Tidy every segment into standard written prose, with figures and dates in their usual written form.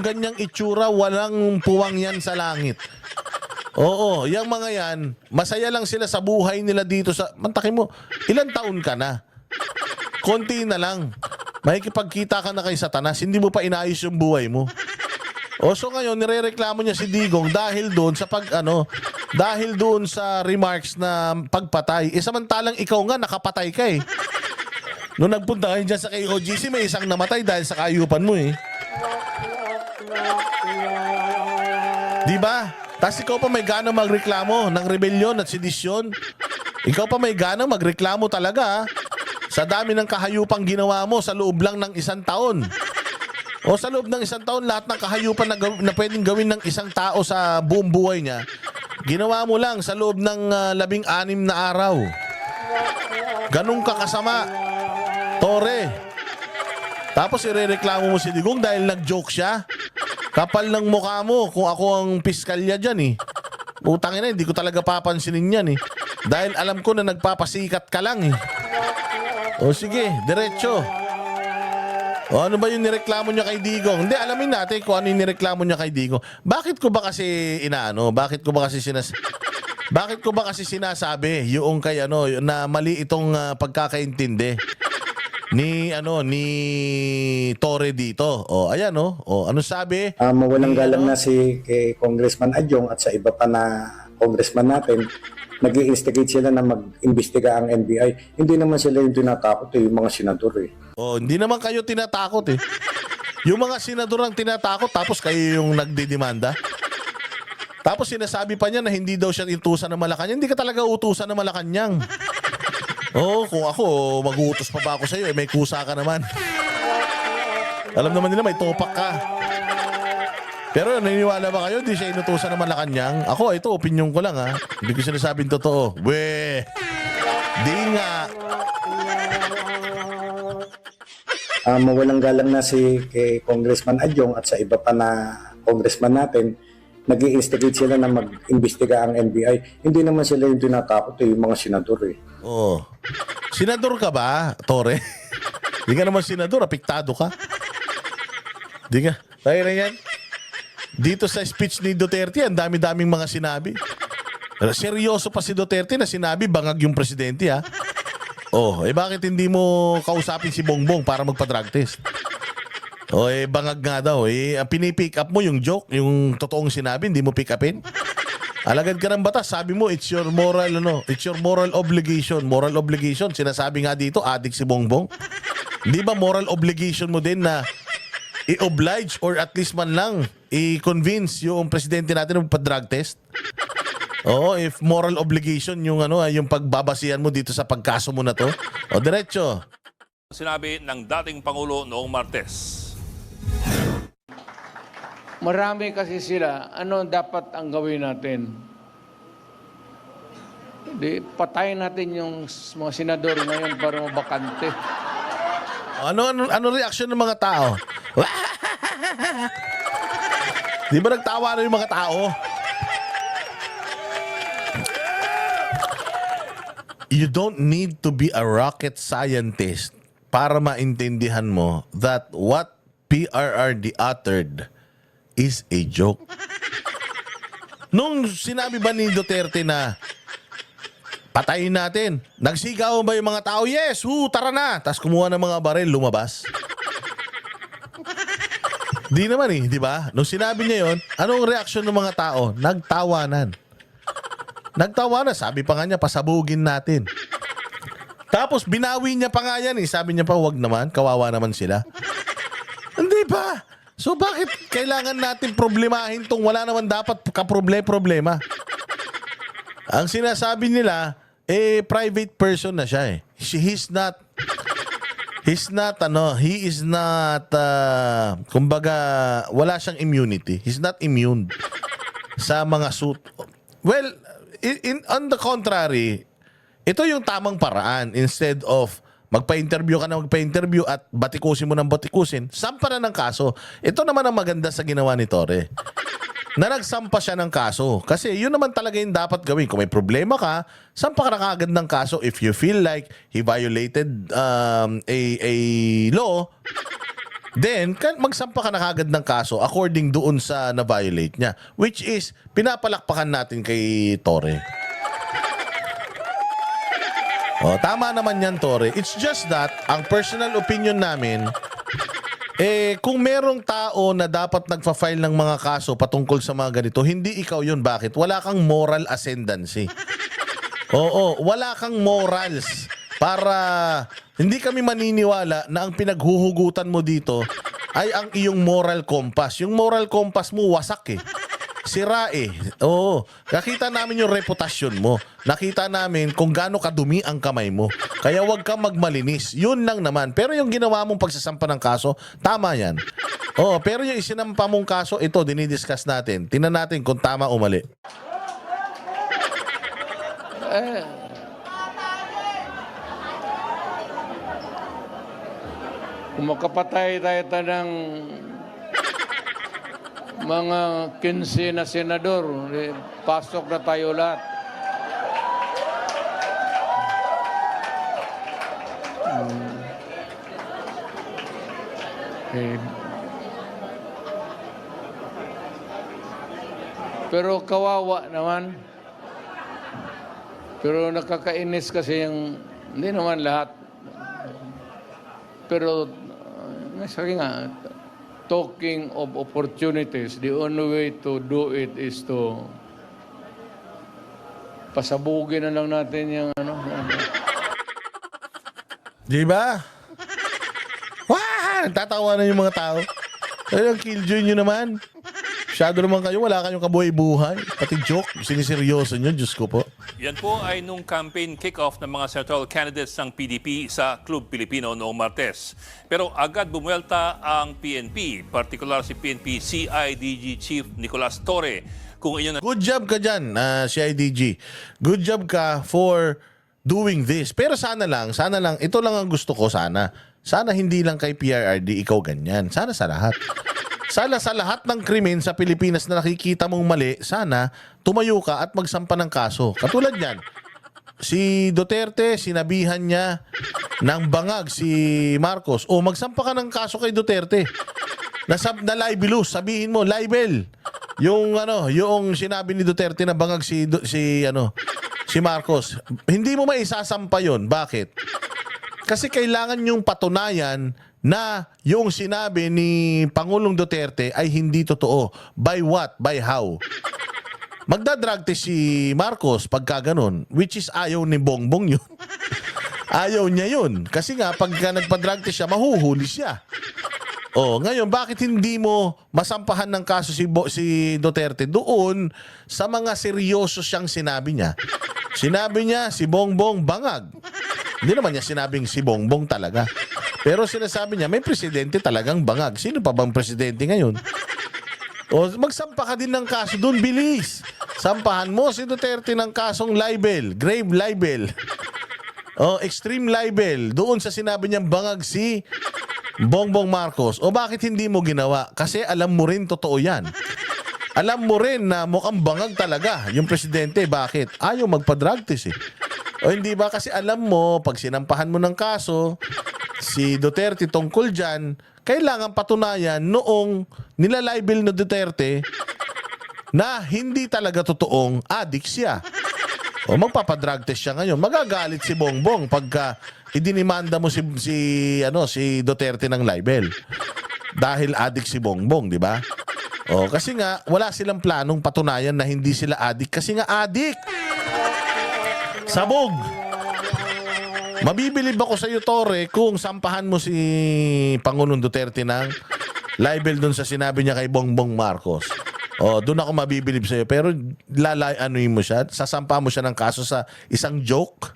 ganyang itsura, walang puwang yan sa langit. Oo, yung mga yan, masaya lang sila sa buhay nila dito sa... Mantakin mo, ilang taon ka na? Konti na lang. Makikipagkita ka na kay Satanas, hindi mo pa inayos yung buhay mo. O so ngayon, nirereklamo niya si Digong dahil doon sa dahil doon sa remarks na pagpatay. Samantalang ikaw nga, nakapatay ka eh. Noong nagpunta kayo dyan sa KOGC, may isang namatay dahil sa kayupan mo eh. Di ba? Tapos ikaw pa may gana magreklamo ng rebellion at sedisyon. Ikaw pa may gana magreklamo talaga sa dami ng kahayupang ginawa mo sa loob lang ng isang taon. O sa loob ng isang taon, lahat ng kahayupan na pwedeng gawin ng isang tao sa buong buhay niya, ginawa mo lang sa loob ng 16 na araw. Ganun ka kasama, Tore. Tapos irereklamo mo si Digong dahil nag-joke siya. Kapal ng mukha mo kung ako ang piskalya dyan eh. Utangin na, hindi ko talaga papansinin yan eh. Dahil alam ko na nagpapasikat ka lang eh. O sige, diretso. O ano ba yung nireklamo niya kay Digong? Hindi, alamin natin kung ano yung nireklamo niya kay Digong. Bakit ko ba kasi Bakit ko ba kasi sinasabi yung kay na mali itong pagkakaintindi ni Tore dito. O ayan ano sabi? Mawalang galang na si kay Congressman Adjong at sa iba pa na congressman natin, nag-i-instigate sila na mag-imbestiga ang NBI. Hindi naman sila yung tinatakot yung mga senador eh. Oh, hindi naman kayo tinatakot eh. Yung mga senador ang tinatakot tapos kayo yung nagdidemanda. Tapos sinasabi pa niya na hindi daw siya utusan ng Malacanang. Hindi ka talaga utusan ng Malacanang. Oh, kung ako, mag-uutos pa ba ako sa'yo? May kusa ka naman. Alam naman nila, may topak ka. Pero naniniwala ba kayo? Di siya inutusan ng Malacanang? Ako, ito, opinion ko lang ha. Hindi ko sinasabing totoo. Weh! Di nga. Mawalang galang na si kay Congressman Adjong at sa iba pa na congressman natin, nag-i-instigate sila na mag-imbestiga ang NBI. Hindi naman sila yung tinatakot yung mga senador eh. Oh. Senador ka ba, Tore? Di ka naman senador, apektado ka. Di ka. Tayo na yan. Dito sa speech ni Duterte, ang dami-daming mga sinabi. Seryoso pa si Duterte na sinabi, bangag yung presidente ha. Oh, bakit hindi mo kausapin si Bongbong para magpa-drug test? O bangag nga daw. Pinipick up mo yung joke, yung totoong sinabi, hindi mo pick upin. Alagad ka ng batas, sabi mo, it's your moral obligation. Moral obligation, sinasabi nga dito, adik si Bongbong. Di ba moral obligation mo din na i-oblige or at least man lang i-convince yung presidente natin ng pa-drug test? Oo, if moral obligation yung yung pagbabasihan mo dito sa pagkaso mo na to. O diretso. Sinabi ng dating Pangulo noong Martes. Marami kasi sila, ano dapat ang gawin natin? Hindi, patayin natin yung mga senador ngayon para mabakante. Ano reaction ng mga tao? Di ba nagtawa na yung mga tao? You don't need to be a rocket scientist para maintindihan mo that what PRRD uttered is a joke. Nung sinabi ba ni Duterte na patayin natin, nagsigaw ba yung mga tao? Yes, tara na. Tapos kumuha ng mga baril, lumabas. Di naman di ba? Nung sinabi niya yon, anong reaksyon ng mga tao? Nagtawanan. Nagtawanan, sabi pa nga niya, pasabugin natin. Tapos binawi niya pa nga yan Sabi niya pa, wag naman, kawawa naman sila. Hindi ba? So bakit kailangan natin problemahin tong wala naman dapat kaproblema? Ang sinasabi nila, private person na siya he is not, kumbaga, wala siyang immunity. He's not immune sa mga suit. Well, on the contrary, ito yung tamang paraan. Instead of magpa-interview ka na magpa-interview at batikusin mo ng batikusin, sampa na ng kaso. Ito naman ang maganda sa ginawa ni Tore. Na nagsampa siya ng kaso. Kasi yun naman talaga yung dapat gawin. Kung may problema ka, sampa ka na kaagad ng kaso. If you feel like he violated a law, then magsampa ka na kagad ng kaso according doon sa na-violate niya. Which is, pinapalakpakan natin kay Torre. Tama naman yan, Torre. It's just that, ang personal opinion namin, kung merong tao na dapat nagfa-file ng mga kaso patungkol sa mga ganito, hindi ikaw yun. Bakit? Wala kang moral ascendancy. Oo, wala kang morals para hindi kami maniniwala na ang pinaghuhugutan mo dito ay ang iyong moral compass. Yung moral compass mo wasak sira Oo. Nakita namin yung reputasyon mo. Nakita namin kung gaano kadumi ang kamay mo. Kaya huwag kang magmalinis. Yun lang naman. Pero yung ginawa mong pagsasampa ng kaso, tama yan. Pero yung isinampa mong kaso, ito, dinidiscuss natin. Tingnan natin kung tama o mali. Kung makapatay tayo ng mga 15 na senador, pasok na tayo lahat. Pero kawawa naman. Pero nakakainis kasi yung, hindi naman lahat. Pero, sabi nga, talking of opportunities, the only way to do it is to pasabugin na lang natin yung Di ba? Wah! Tatawa na yung mga tao. Ang killjoy nyo naman. Masyado naman kayo, wala kayong kabuhay-buhay. Pati joke, siniseryoso nyo, Diyos ko po. Yan po ay nung campaign kick-off ng mga senatorial candidates ng PDP sa Club Pilipino noong Martes. Pero agad bumuelta ang PNP, particular si PNP CIDG Chief Nicolas Torre. Kung inyo Good job ka dyan, CIDG. Good job ka for doing this. Pero sana lang, ito lang ang gusto ko sana. Sana hindi lang kay PRRD ikaw ganyan. Sana sa lahat. Sana sa lahat ng krimen sa Pilipinas na nakikita mong mali, sana tumayo ka at magsampa ng kaso. Katulad niyan, si Duterte, sinabihan niya ng bangag si Marcos. Magsampa ka ng kaso kay Duterte. Na libelous, sabihin mo, libel. Yung sinabi ni Duterte na bangag si Marcos. Hindi mo maisasampa 'yon. Bakit? Kasi kailangan yung patunayan na yung sinabi ni Pangulong Duterte ay hindi totoo. By what? By how? Magdadrug test si Marcos pagka ganun, which is ayaw ni Bongbong yun. Ayaw niya yun. Kasi nga, pagka nagpa-drug test siya, mahuhuli siya. Ngayon, bakit hindi mo masampahan ng kaso si Duterte doon sa mga seryoso siyang sinabi niya? Sinabi niya si Bongbong bangag. Hindi naman niya sinabing si Bongbong talaga. Pero sinasabi niya, may presidente talagang bangag. Sino pa bang presidente ngayon? Magsampa ka din ng kaso doon, bilis. Sampahan mo si Duterte ng kasong libel, grave libel. Extreme libel. Doon sa sinabi niyang bangag si Bongbong Marcos. Bakit hindi mo ginawa? Kasi alam mo rin totoo yan. Alam mo rin na mukhang bangag talaga yung presidente. Bakit? Ayaw magpa-drug test hindi ba? Kasi alam mo, pag sinampahan mo ng kaso, si Duterte tungkol dyan, kailangan patunayan noong nilalibel na Duterte na hindi talaga totoong addict siya. Magpapadrug test siya ngayon. Magagalit si Bongbong pagka idinimanda mo si Duterte ng libel. Dahil addict si Bongbong, di ba? Kasi nga, wala silang planong patunayan na hindi sila addict. Kasi nga addict! Sabog! Mabibilib ako sa iyo, Torre, kung sampahan mo si Pangulong Duterte ng libel doon sa sinabi niya kay Bongbong Marcos. Doon ako mabibilib sa iyo. Pero mo siya, sasampa mo siya ng kaso sa isang joke.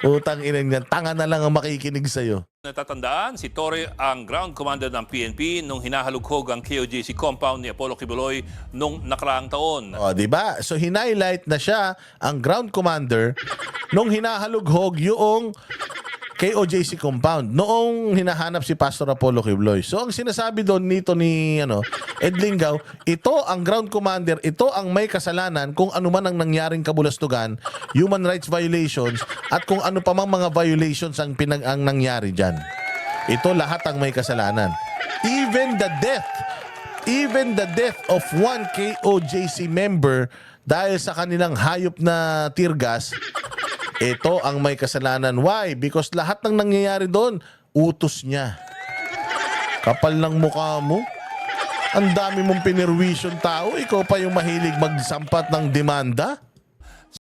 Utang ina niyan, tanga na lang ang makikinig sa iyo. natatandaan, si Torre ang ground commander ng PNP nung hinahalughog ang KOJC compound ni Apollo Kibuloy nung nakaraang taon. Di ba? So hinighlight na siya ang ground commander nung hinahalughog yung KOJC compound noong hinahanap si Pastor Apollo Kibuloy. So ang sinasabi doon nito ni Ed Lingaw, ito ang ground commander, ito ang may kasalanan kung ano man ang nangyaring kabulastugan, human rights violations, at kung ano pa mang mga violations ang nangyari dyan. Ito lahat ang may kasalanan. Even the death of one KOJC member dahil sa kanilang hayop na tear gas, ito ang may kasalanan. Why? Because lahat ng nangyayari doon, utos niya. Kapal ng mukha mo. Ang dami mong pinirwisyon tao, ikaw pa yung mahilig magsampat ng demanda.